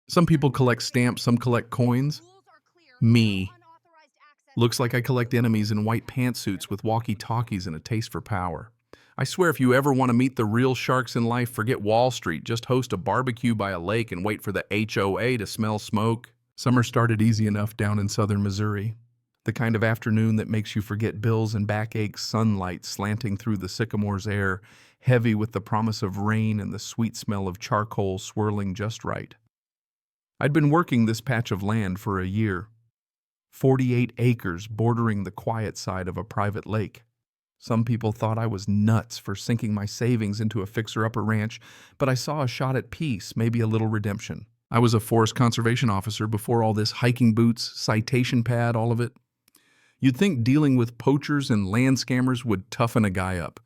Some people collect stamps, some collect coins. Me. Looks like I collect enemies in white pantsuits with walkie-talkies and a taste for power. I swear if you ever want to meet the real sharks in life, forget Wall Street. Just host a barbecue by a lake and wait for the HOA to smell smoke. Summer started easy enough down in southern Missouri. The kind of afternoon that makes you forget bills and backaches, sunlight slanting through the sycamore's air, heavy with the promise of rain and the sweet smell of charcoal swirling just right. I'd been working this patch of land for a year. 48 acres bordering the quiet side of a private lake. Some people thought I was nuts for sinking my savings into a fixer-upper ranch, but I saw a shot at peace, maybe a little redemption. I was a forest conservation officer before all this hiking boots, citation pad, all of it. You'd think dealing with poachers and land scammers would toughen a guy up.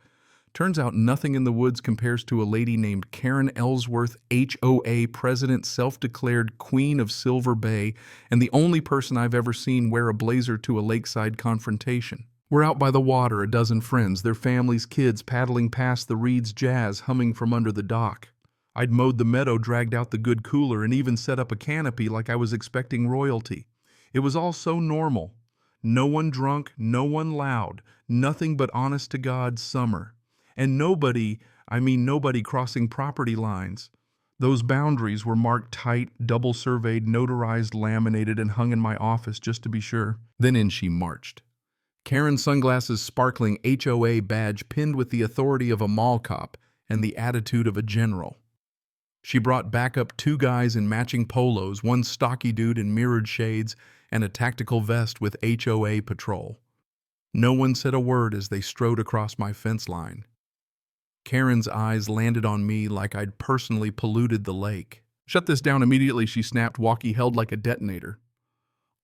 Turns out nothing in the woods compares to a lady named Karen Ellsworth, HOA president, self-declared Queen of Silver Bay, and the only person I've ever seen wear a blazer to a lakeside confrontation. We're out by the water, a dozen friends, their families, kids paddling past the reeds, jazz humming from under the dock. I'd mowed the meadow, dragged out the good cooler, and even set up a canopy like I was expecting royalty. It was all so normal. No one drunk, no one loud, nothing but honest-to-God summer. And nobody crossing property lines. Those boundaries were marked tight, double-surveyed, notarized, laminated, and hung in my office just to be sure. Then in she marched. Karen's sunglasses sparkling HOA badge pinned with the authority of a mall cop and the attitude of a general. She brought back up two guys in matching polos, one stocky dude in mirrored shades, and a tactical vest with HOA patrol. No one said a word as they strode across my fence line. Karen's eyes landed on me like I'd personally polluted the lake. "Shut this down immediately," she snapped, walkie held like a detonator.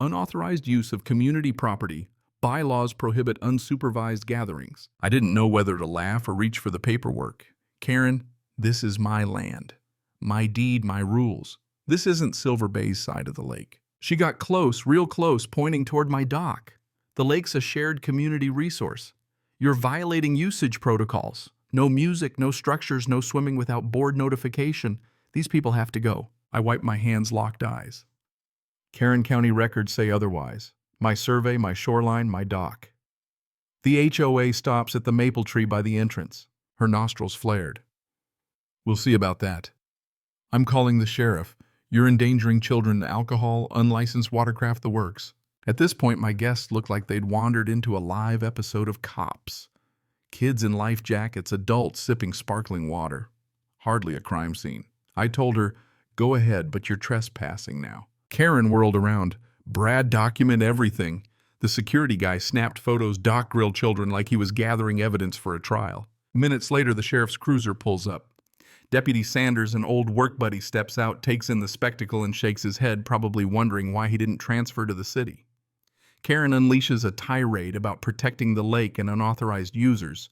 "Unauthorized use of community property. Bylaws prohibit unsupervised gatherings." I didn't know whether to laugh or reach for the paperwork. "Karen, this is my land. My deed, my rules. This isn't Silver Bay's side of the lake." She got close, real close, pointing toward my dock. "The lake's a shared community resource. You're violating usage protocols. No music, no structures, no swimming without board notification. These people have to go." I wiped my hands, locked eyes. Karen County records say otherwise. My survey, my shoreline, my dock. The HOA stops at the maple tree by the entrance. Her nostrils flared. "We'll see about that. I'm calling the sheriff. You're endangering children, alcohol, unlicensed watercraft, the works." At this point, my guests looked like they'd wandered into a live episode of Cops. Kids in life jackets, adults sipping sparkling water. Hardly a crime scene. I told her, "Go ahead, but you're trespassing now." Karen whirled around. "Brad, document everything." The security guy snapped photos, dock grilled children like he was gathering evidence for a trial. Minutes later, the sheriff's cruiser pulls up. Deputy Sanders, an old work buddy, steps out, takes in the spectacle, and shakes his head, probably wondering why he didn't transfer to the city. Karen unleashes a tirade about protecting the lake and unauthorized users.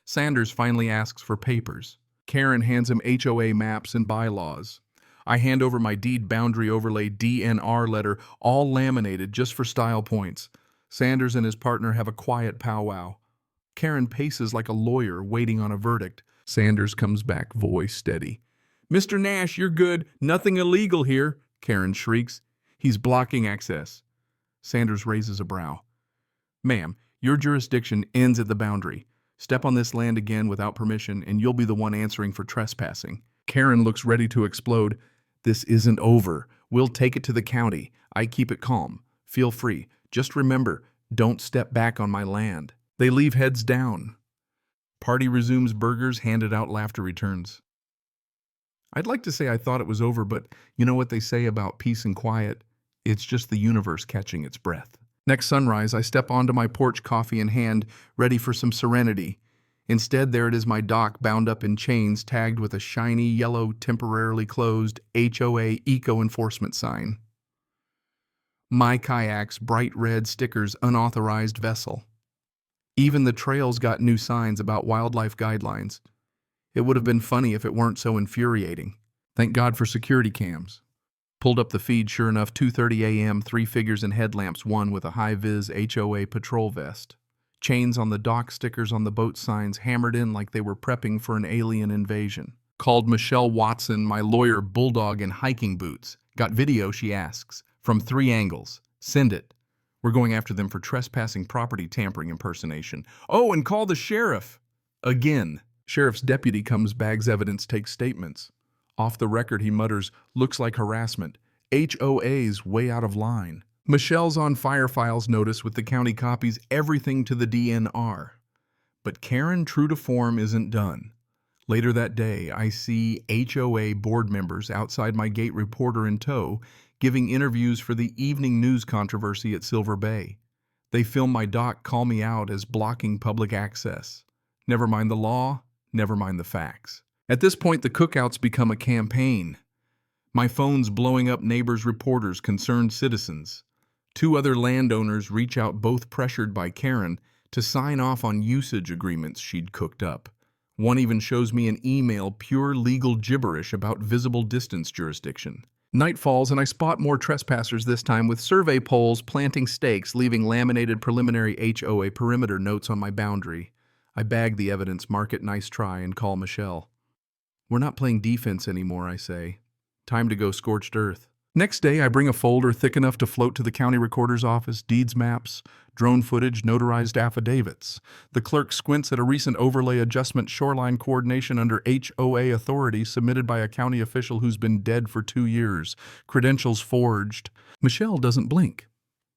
Sanders finally asks for papers. Karen hands him HOA maps and bylaws. I hand over my deed boundary overlay DNR letter, all laminated just for style points. Sanders and his partner have a quiet powwow. Karen paces like a lawyer waiting on a verdict. Sanders comes back, voice steady. "Mr. Nash, you're good. Nothing illegal here," Karen shrieks. "He's blocking access." Sanders raises a brow. "Ma'am, your jurisdiction ends at the boundary. Step on this land again without permission, and you'll be the one answering for trespassing." Karen looks ready to explode. "This isn't over. We'll take it to the county. I keep it calm. Feel free. Just remember, don't step back on my land." They leave heads down. Party resumes, burgers handed out, laughter returns. I'd like to say I thought it was over, but you know what they say about peace and quiet? It's just the universe catching its breath. Next sunrise, I step onto my porch, coffee in hand, ready for some serenity. Instead, there it is, my dock bound up in chains, tagged with a shiny yellow, temporarily closed HOA Eco Enforcement sign. My kayaks, bright red stickers, unauthorized vessel. Even the trails got new signs about wildlife guidelines. It would have been funny if it weren't so infuriating. Thank God for security cams. Pulled up the feed, sure enough, 2:30 a.m., 3 figures in headlamps, one with a high-vis HOA patrol vest. Chains on the dock, stickers on the boat signs, hammered in like they were prepping for an alien invasion. Called Michelle Watson, my lawyer bulldog in hiking boots. Got video, she asks, from 3 angles. Send it. We're going after them for trespassing, property tampering, impersonation. Oh, and call the sheriff. Again. Sheriff's deputy comes, bags evidence, takes statements. Off the record, he mutters, looks like harassment. HOA's way out of line. Michelle's on fire, files notice with the county copies everything to the DNR. But Karen, true to form, isn't done. Later that day, I see HOA board members outside my gate, reporter in tow, giving interviews for the evening news controversy at Silver Bay. They film my doc, call me out as blocking public access. Never mind the law, never mind the facts. At this point, the cookouts become a campaign. My phone's blowing up neighbors, reporters, concerned citizens. 2 other landowners reach out, both pressured by Karen, to sign off on usage agreements she'd cooked up. One even shows me an email, pure legal gibberish about visible distance jurisdiction. Night falls and I spot more trespassers, this time with survey poles planting stakes, leaving laminated preliminary HOA perimeter notes on my boundary. I bag the evidence, mark it nice try, and call Michelle. We're not playing defense anymore, I say. Time to go scorched earth. Next day, I bring a folder thick enough to float to the county recorder's office, deeds maps, drone footage, notarized affidavits. The clerk squints at a recent overlay adjustment shoreline coordination under HOA authority submitted by a county official who's been dead for 2 years. Credentials forged. Michelle doesn't blink.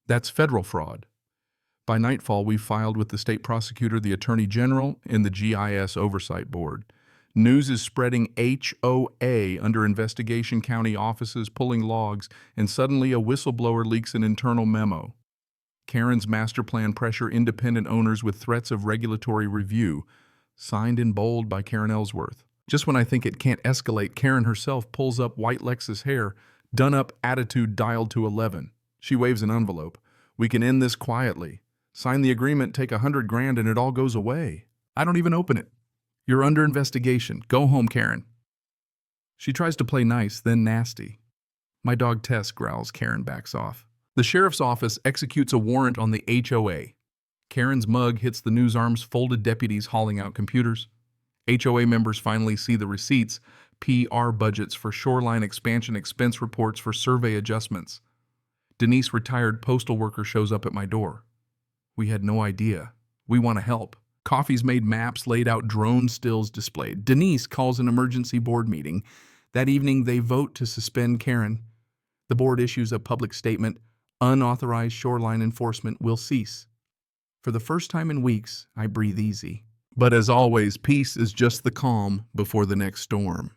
That's federal fraud. By nightfall, we filed with the state prosecutor, the attorney general, and the GIS oversight board. News is spreading. HOA under investigation, county offices pulling logs, and suddenly a whistleblower leaks an internal memo. Karen's master plan pressure independent owners with threats of regulatory review. Signed in bold by Karen Ellsworth. Just when I think it can't escalate, Karen herself pulls up white Lexus hair, done-up attitude dialed to 11. She waves an envelope. We can end this quietly. Sign the agreement, take $100 grand, and it all goes away. I don't even open it. You're under investigation. Go home, Karen. She tries to play nice, then nasty. My dog Tess growls. Karen backs off. The sheriff's office executes a warrant on the HOA. Karen's mug hits the news arms, folded deputies hauling out computers. HOA members finally see the receipts, PR budgets for shoreline expansion, expense reports for survey adjustments. Denise, retired postal worker, shows up at my door. We had no idea. We want to help. Coffee's made, maps laid out, drone stills displayed. Denise calls an emergency board meeting. That evening, they vote to suspend Karen. The board issues a public statement. Unauthorized shoreline enforcement will cease. For the first time in weeks, I breathe easy. But as always, peace is just the calm before the next storm.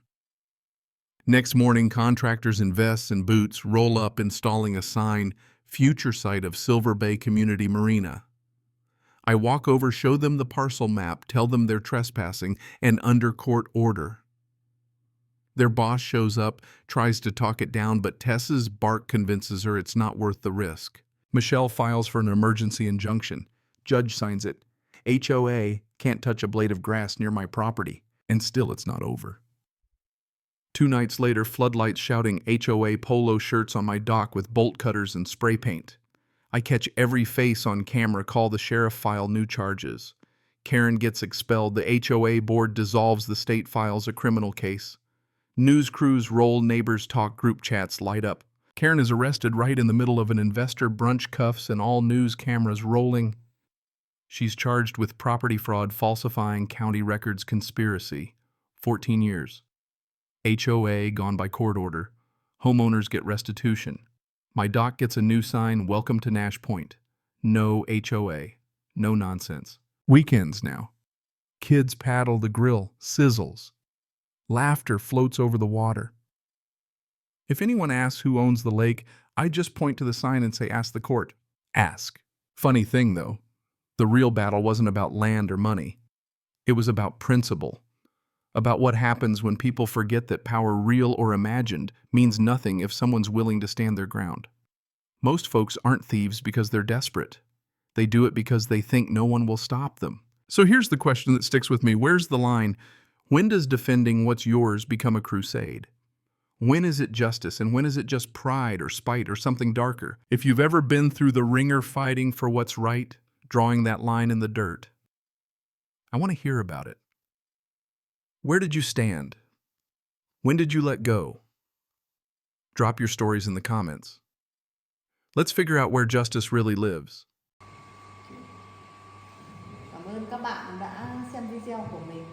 Next morning, contractors in vests and boots roll up, installing a sign, future site of Silver Bay Community Marina. I walk over, show them the parcel map, tell them they're trespassing, and under court order. Their boss shows up, tries to talk it down, but Tess's bark convinces her it's not worth the risk. Michelle files for an emergency injunction. Judge signs it. HOA can't touch a blade of grass near my property. And still it's not over. 2 nights later, floodlights shouting HOA polo shirts on my dock with bolt cutters and spray paint. I catch every face on camera, call the sheriff, file new charges. Karen gets expelled. The HOA board dissolves. The state files a criminal case. News crews roll, neighbors talk, group chats light up. Karen is arrested right in the middle of an investor brunch, cuffs and all news cameras rolling. She's charged with property fraud, falsifying county records, conspiracy. 14 years. HOA gone by court order. Homeowners get restitution. My dock gets a new sign, welcome to Nash Point. No HOA. No nonsense. Weekends now. Kids paddle, the grill sizzles. Laughter floats over the water. If anyone asks who owns the lake, I just point to the sign and say, ask the court. Ask. Funny thing, though, the real battle wasn't about land or money. It was about principle. About what happens when people forget that power, real or imagined, means nothing if someone's willing to stand their ground. Most folks aren't thieves because they're desperate. They do it because they think no one will stop them. So here's the question that sticks with me. Where's the line? When does defending what's yours become a crusade? When is it justice, and when is it just pride or spite or something darker? If you've ever been through the ringer fighting for what's right, drawing that line in the dirt, I want to hear about it. Where did you stand? When did you let go? Drop your stories in the comments. Let's figure out where justice really lives. Cảm ơn các bạn đã xem video của mình.